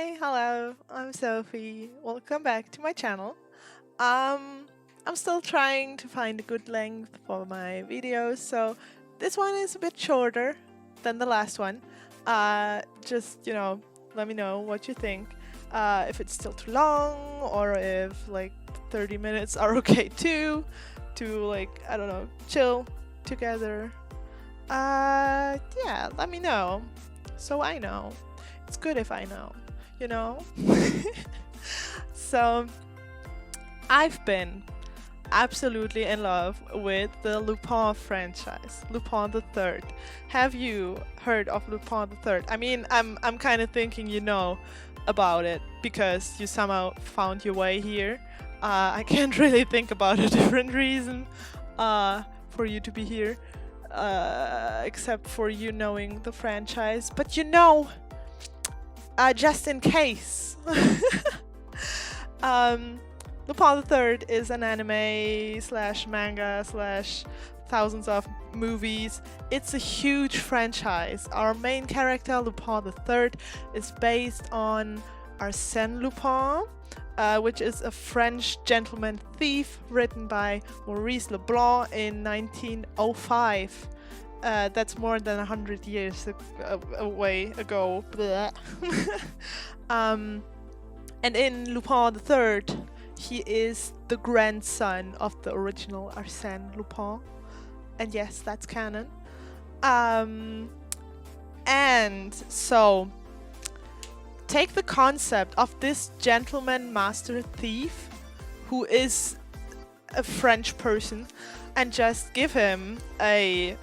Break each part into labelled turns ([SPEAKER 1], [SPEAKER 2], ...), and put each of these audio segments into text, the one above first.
[SPEAKER 1] Hi, hello, I'm Sophie. Welcome back to my channel. I'm still trying to find a good length for my videos, so this one is a bit shorter than the last one. Just, let me know what you think. If it's still too long, or if like 30 minutes are okay too, to like, I don't know, chill together. Yeah, let me know. So I know. It's good if I know, you know? So, I've been absolutely in love with the Lupin franchise, Lupin the Third. Have you heard of Lupin the Third? I mean, I'm kind of thinking you know about it because you somehow found your way here. I can't really think about a different reason for you to be here, except for you knowing the franchise. But you know, just in case. Lupin the Third is an anime slash manga slash thousands of movies. It's a huge franchise. Our main character, Lupin the Third, is based on Arsène Lupin, which is a French gentleman thief written by Maurice Leblanc in 1905. That's more than 100 years away ago. And in Lupin the Third, he is the grandson of the original Arsène Lupin. And yes, that's canon. And so, take the concept of this gentleman master thief, who is a French person, and just give him a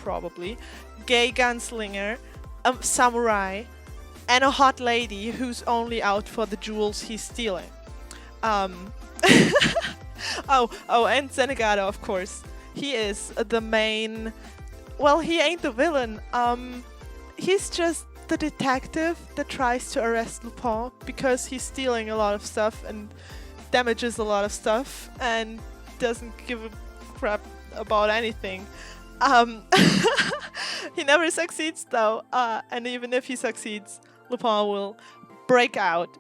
[SPEAKER 1] probably gay gunslinger, a samurai, and a hot lady who's only out for the jewels he's stealing. And Zenigata, of course. He is the main. Well, he ain't the villain. He's just the detective that tries to arrest Lupin because he's stealing a lot of stuff and damages a lot of stuff and doesn't give a crap about anything. He never succeeds though, and even if he succeeds, Lupin will break out.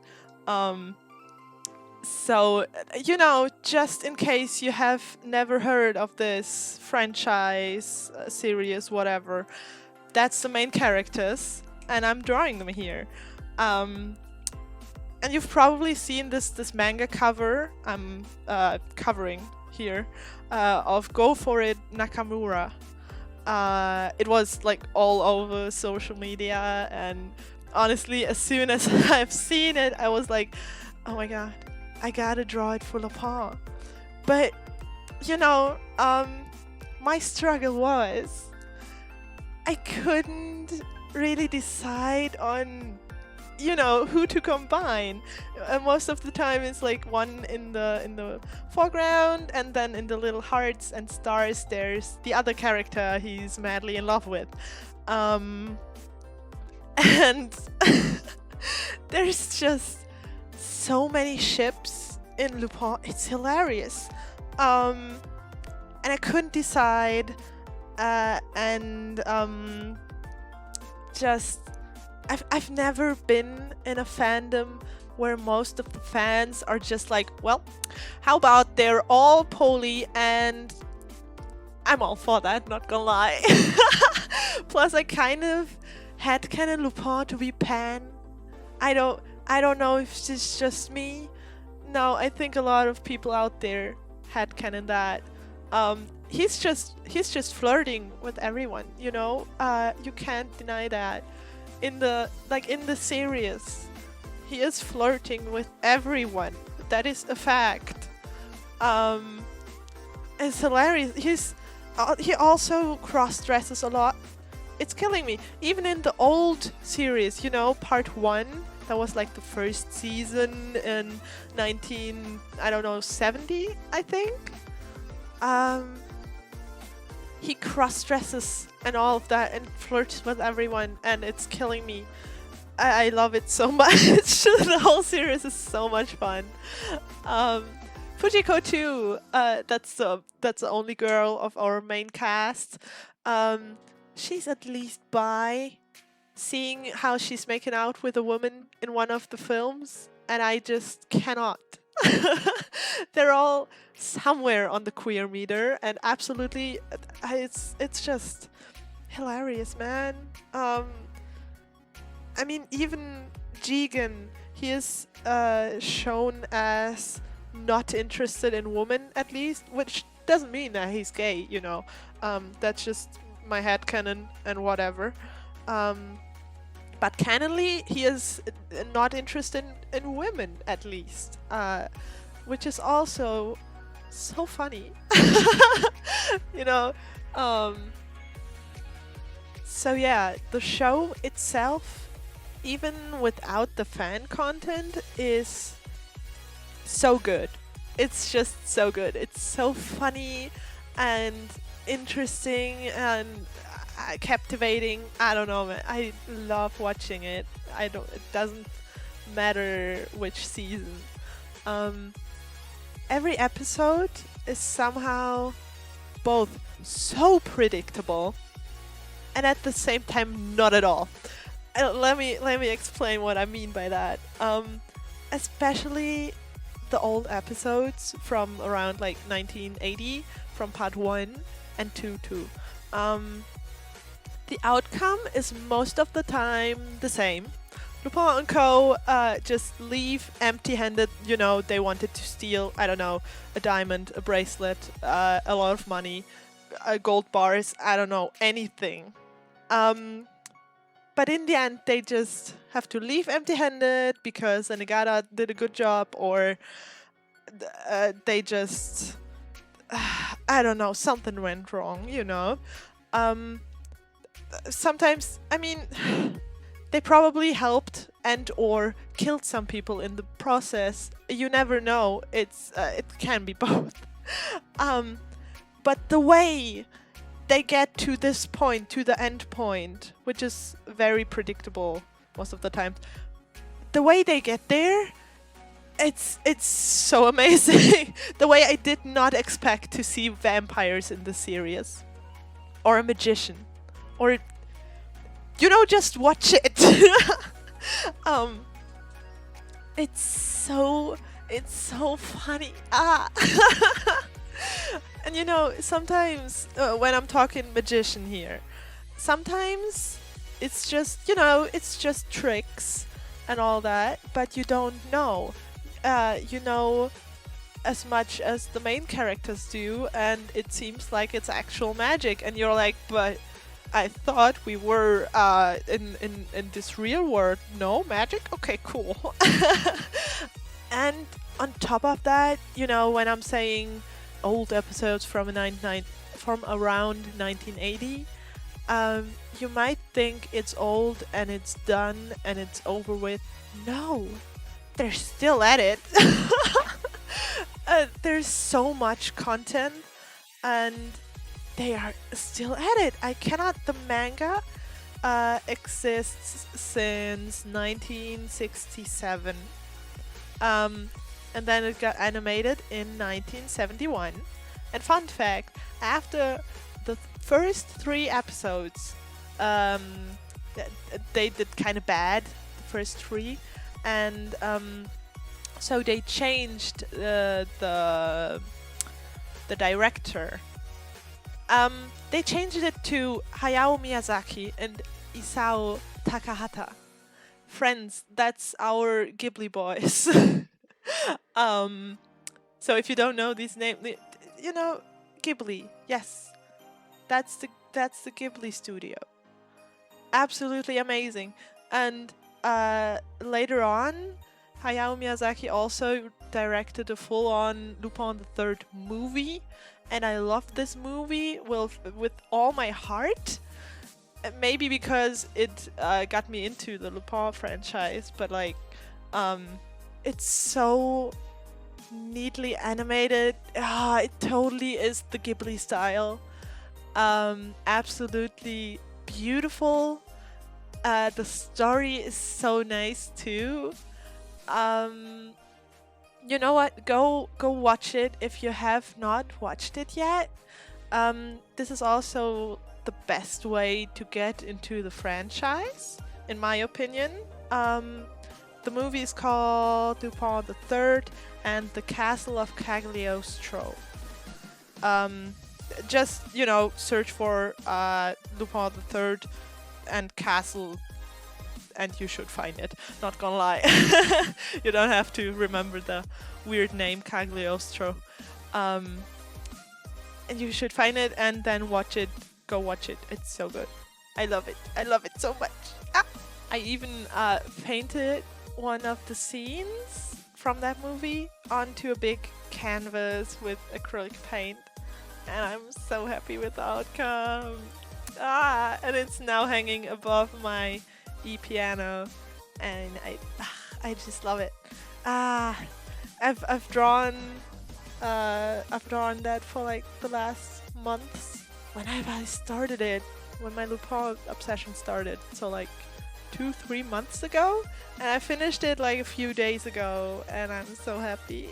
[SPEAKER 1] So, just in case you have never heard of this franchise, series, whatever, that's the main characters, and I'm drawing them here. And you've probably seen this manga cover I'm covering here of Go For It Nakamura. It was like all over social media, and honestly, as soon as I've seen it, I was like, oh my god, I gotta draw it for Lupin. But, my struggle was I couldn't really decide on, who to combine. Most of the time it's like one in the foreground, and then in the little hearts and stars there's the other character he's madly in love with. And there's just so many ships in Lupin. It's hilarious. And I couldn't decide. I've never been in a fandom where most of the fans are just like, well, how about they're all poly, and I'm all for that, not gonna lie. Plus, I kind of headcanon Lupin to be pan. I don't know if it's just me. No, I think a lot of people out there headcanon that. He's just flirting with everyone, you can't deny that. In the series, he is flirting with everyone. That is a fact. It's hilarious. He also cross-dresses a lot. It's killing me. Even in the old series, part 1, that was like the first season in 70, I think. He cross-dresses and all of that and flirts with everyone, and it's killing me. I love it so much. The whole series is so much fun. Fujiko too. That's the only girl of our main cast. She's at least bi, seeing how she's making out with a woman in one of the films, and I just cannot. They're all somewhere on the queer meter, and absolutely, it's just hilarious, man. I mean, even Jigen, he is shown as not interested in women, at least, which doesn't mean that he's gay, you know. That's just my headcanon and whatever. But canonly, he is not interested in women, at least, which is also so funny. You know. So yeah, the show itself, even without the fan content, is so good. It's just so good. It's so funny and interesting and captivating. I don't know, man. I love watching it. It doesn't matter which season. Every episode is somehow both so predictable and at the same time not at all. Let me explain what I mean by that. Especially the old episodes from around like 1980, from part 1 and 2 too. The outcome is most of the time the same. Lupin and Co. Just leave empty-handed. You know, they wanted to steal, I don't know, a diamond, a bracelet, a lot of money, gold bars, I don't know, anything. But in the end, they just have to leave empty-handed because Anegata did a good job, or they just, I don't know, something went wrong, you know. Sometimes, I mean, they probably helped and or killed some people in the process. You never know. It can be both. But the way they get to this point, to the end point, which is very predictable most of the time, the way they get there, it's so amazing. The way I did not expect to see vampires in the series, or a magician, or, you know, just watch it. It's so funny. And you know, sometimes when I'm talking magician here, sometimes it's just, you know, it's just tricks and all that, but you don't know. You know as much as the main characters do, and it seems like it's actual magic, and you're like, but I thought we were in this real world. No magic? Okay, cool. And on top of that, you know, when I'm saying old episodes from around 1980, you might think it's old and it's done and it's over with. No, they're still at it. There's so much content and they are still at it. The manga exists since 1967. And then it got animated in 1971. And fun fact, after the first 3 episodes, they did kind of bad, the first 3, and so they changed the director. They changed it to Hayao Miyazaki and Isao Takahata. Friends, that's our Ghibli boys. So if you don't know these names, you know, Ghibli, yes, that's the Ghibli studio. Absolutely amazing. And later on, Hayao Miyazaki also directed a full-on Lupin III movie, and I loved this movie with all my heart. Maybe because it got me into the Lupin franchise, but like, it's so neatly animated. It totally is the Ghibli style. Absolutely beautiful. The story is so nice too. You know what? Go watch it if you have not watched it yet. This is also the best way to get into the franchise, in my opinion. The movie is called Lupin III and the Castle of Cagliostro. Just, you know, search for Lupin III and Castle and you should find it. Not gonna lie. You don't have to remember the weird name Cagliostro. And you should find it and then watch it. Go watch it. It's so good. I love it. I love it so much. Ah! I even painted one of the scenes from that movie onto a big canvas with acrylic paint. And I'm so happy with the outcome. And it's now hanging above my piano, and I just love it. I've drawn that for like the last months. Whenever I started it, when my Lupin obsession started, so like 2-3 months ago, and I finished it like a few days ago, and I'm so happy.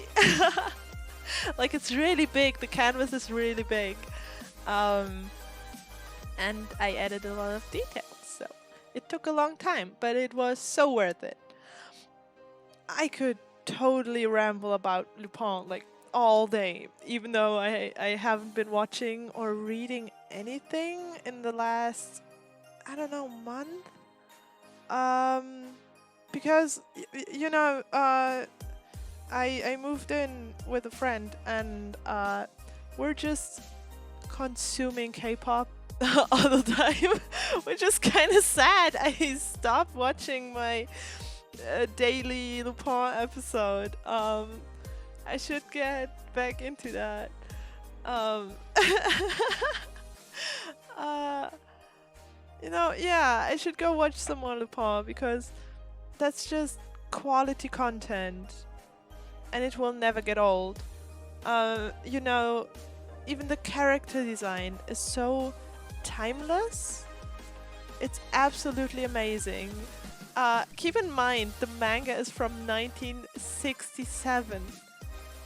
[SPEAKER 1] Like, it's really big. The canvas is really big, and I added a lot of details. So it took a long time, but it was so worth it. I could totally ramble about Lupin like all day, even though I haven't been watching or reading anything in the last, I don't know, month. Because you know, I moved in with a friend, and we're just consuming K-pop all the time, which is kind of sad. I stopped watching my daily Lupin episode. I should get back into that. You know, yeah, I should go watch some more Lupin, because that's just quality content, and it will never get old. You know, even the character design is so timeless. It's absolutely amazing. Keep in mind, the manga is from 1967.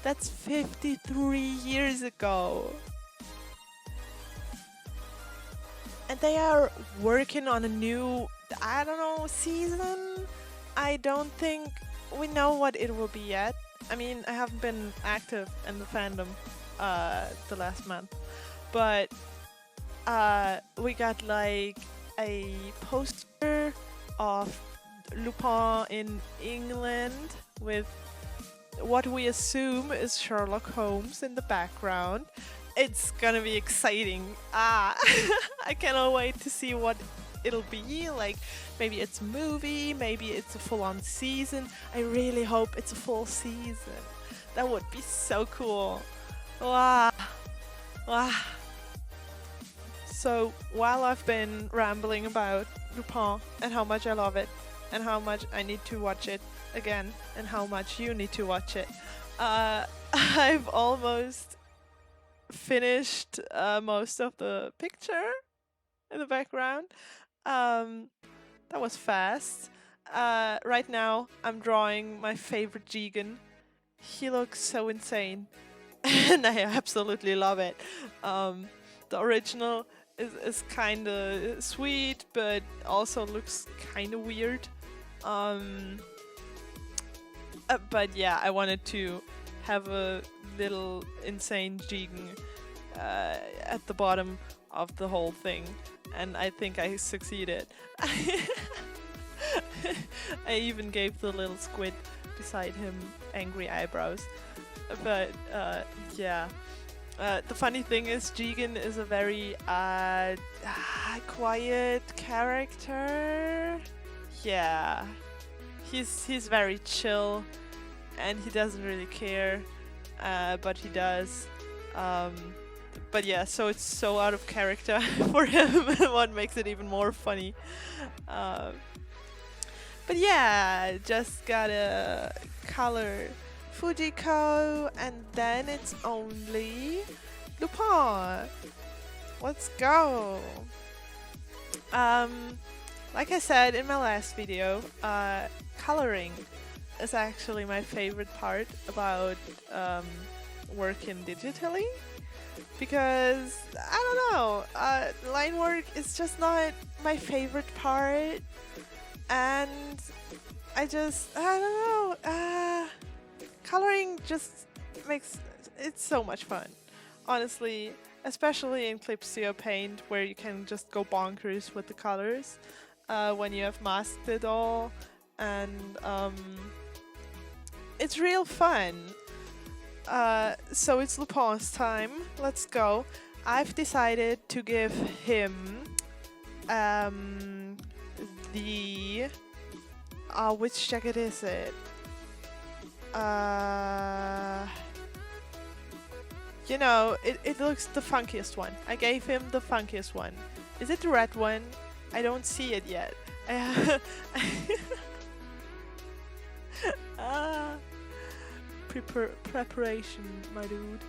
[SPEAKER 1] That's 53 years ago. And they are working on a new, I don't know, season? I don't think we know what it will be yet. I mean, I haven't been active in the fandom the last month. But we got like a poster of Lupin in England with what we assume is Sherlock Holmes in the background. It's gonna be exciting. I cannot wait to see what it'll be. Like, maybe it's a movie, maybe it's a full-on season. I really hope it's a full season. That would be so cool. Wow. Wow. So, while I've been rambling about Lupin and how much I love it, and how much I need to watch it again, and how much you need to watch it, I've almost finished most of the picture in the background. That was fast. Right now I'm drawing my favorite Jigen. He looks so insane and I absolutely love it. The original is kind of sweet, but also looks kind of weird. But yeah, I wanted to have a little insane Jigen at the bottom of the whole thing, and I think I succeeded. I even gave the little squid beside him angry eyebrows. But yeah, the funny thing is Jigen is a very quiet character. Yeah, he's very chill and he doesn't really care, but he does. But yeah, so it's so out of character for him, what makes it even more funny. But yeah, just gotta color Fujiko, and then it's only Lupin. Let's go! Like I said in my last video, coloring is actually my favorite part about working digitally. Because, I don't know, line work is just not my favorite part. and I don't know, coloring just makes it so much fun, honestly, especially in Clipsio Paint where you can just go bonkers with the colors when you have masked it all, and it's real fun. So it's Lupin's time. Let's go. I've decided to give him the which jacket is it? You know, it looks the funkiest one. I gave him the funkiest one. Is it the red one? I don't see it yet. Preparation, my dude.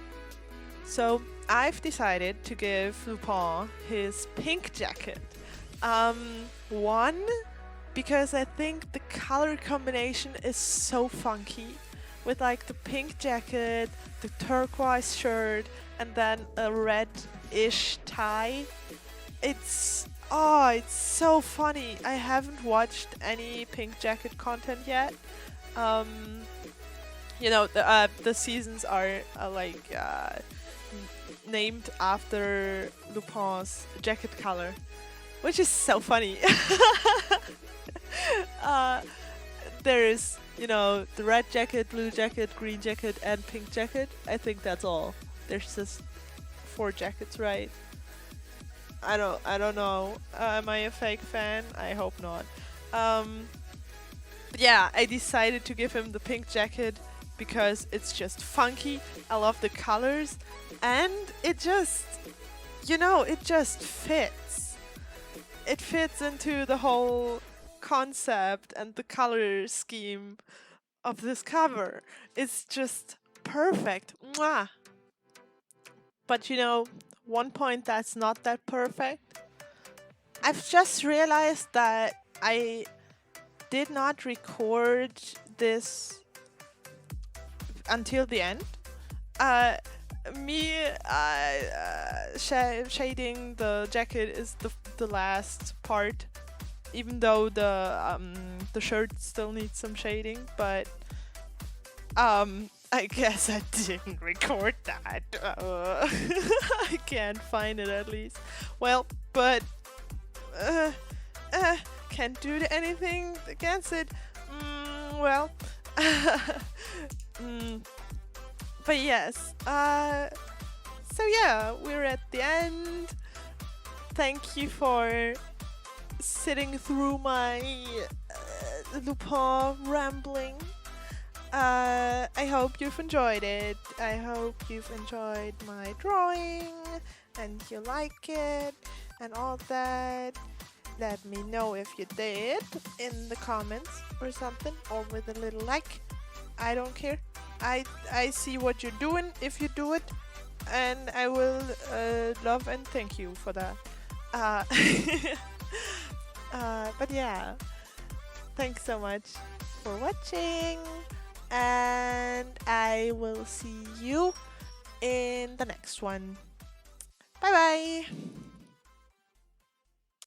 [SPEAKER 1] So I've decided to give Lupin his pink jacket. One, because I think the color combination is so funky, with like the pink jacket, the turquoise shirt, and then a red-ish tie. It's so funny. I haven't watched any pink jacket content yet. You know, the seasons are named after Lupin's jacket color, which is so funny. There's, you know, the red jacket, blue jacket, green jacket, and pink jacket. I think that's all. There's just 4 jackets, right? I don't know. Am I a fake fan? I hope not. But yeah, I decided to give him the pink jacket because it's just funky. I love the colors, and it just, you know, it just fits. It fits into the whole concept and the color scheme of this cover. It's just perfect. Mwah! But you know, one point that's not that perfect. I've just realized that I did not record this until the end. Shading the jacket is the last part, even though the shirt still needs some shading, but I guess I didn't record that. I can't find it at least. Well, but can't do anything against it. Well, but yes. So yeah, we're at the end. Thank you for sitting through my Lupin rambling. I hope you've enjoyed it. I hope you've enjoyed my drawing and you like it and all that. Let me know if you did in the comments or something, or with a little like. I don't care. I see what you're doing if you do it, and I will love and thank you for that. But yeah, thanks so much for watching, and I will see you in the next one. Bye bye!